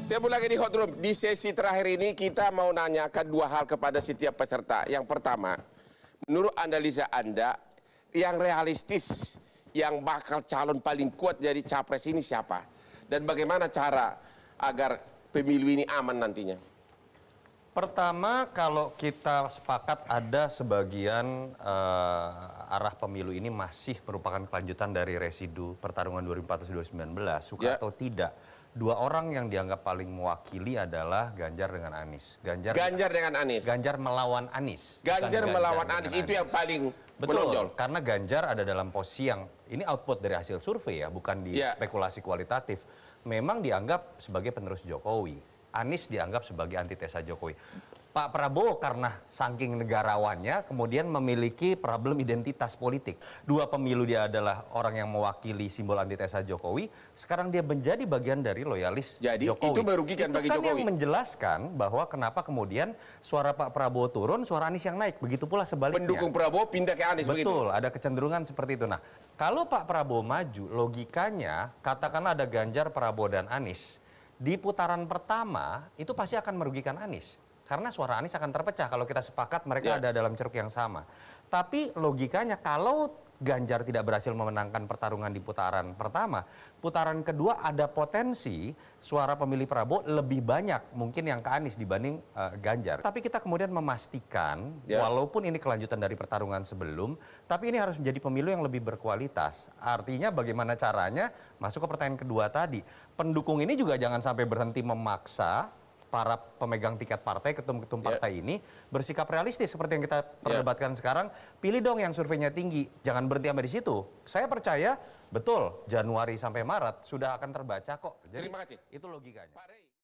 Kita mulai lagi di Hot Room. Di sesi terakhir ini kita mau nanyakan dua hal kepada setiap peserta. Yang pertama, menurut analisa Anda, yang realistis, yang bakal calon paling kuat jadi capres ini siapa? Dan bagaimana cara agar pemilu ini aman nantinya? Pertama, kalau kita sepakat ada sebagian arah pemilu ini masih merupakan kelanjutan dari residu pertarungan 2014-2019, suka atau tidak. Dua orang yang dianggap paling mewakili adalah Ganjar dengan Anies. Ganjar dengan Anies. Ganjar melawan Anies. Ganjar melawan Anies itu yang paling menonjol. Karena Ganjar ada dalam posisi yang ini output dari hasil survei ya, bukan di spekulasi kualitatif. Memang dianggap sebagai penerus Jokowi. Anies dianggap sebagai antitesa Jokowi. Pak Prabowo karena saking negarawannya kemudian memiliki problem identitas politik. Dua pemilu dia adalah orang yang mewakili simbol antitesa Jokowi. Sekarang dia menjadi bagian dari loyalis Jadi, Jokowi. itu merugikan bagi Jokowi. Yang menjelaskan bahwa kenapa kemudian suara Pak Prabowo turun, suara Anies yang naik. Begitu pula sebaliknya. Pendukung Prabowo pindah ke Anies. Betul, ada kecenderungan seperti itu. Nah, kalau Pak Prabowo maju, logikanya katakanlah ada Ganjar, Prabowo, dan Anies. Di putaran pertama itu pasti akan merugikan Anies. Karena suara Anies akan terpecah kalau kita sepakat mereka ada dalam ceruk yang sama. Tapi logikanya kalau Ganjar tidak berhasil memenangkan pertarungan di putaran pertama, putaran kedua ada potensi suara pemilih Prabowo lebih banyak mungkin yang ke Anies dibanding Ganjar. Tapi kita kemudian memastikan walaupun ini kelanjutan dari pertarungan sebelum, tapi ini harus menjadi pemilu yang lebih berkualitas. Artinya bagaimana caranya masuk ke pertanyaan kedua tadi. Pendukung ini juga jangan sampai berhenti memaksa para pemegang tiket partai, ketum-ketum partai ini bersikap realistis seperti yang kita perdebatkan sekarang. Pilih dong yang surveinya tinggi, jangan berhenti sampai di situ. Saya percaya betul Januari sampai Maret sudah akan terbaca kok. Jadi, terima kasih. Itu logikanya.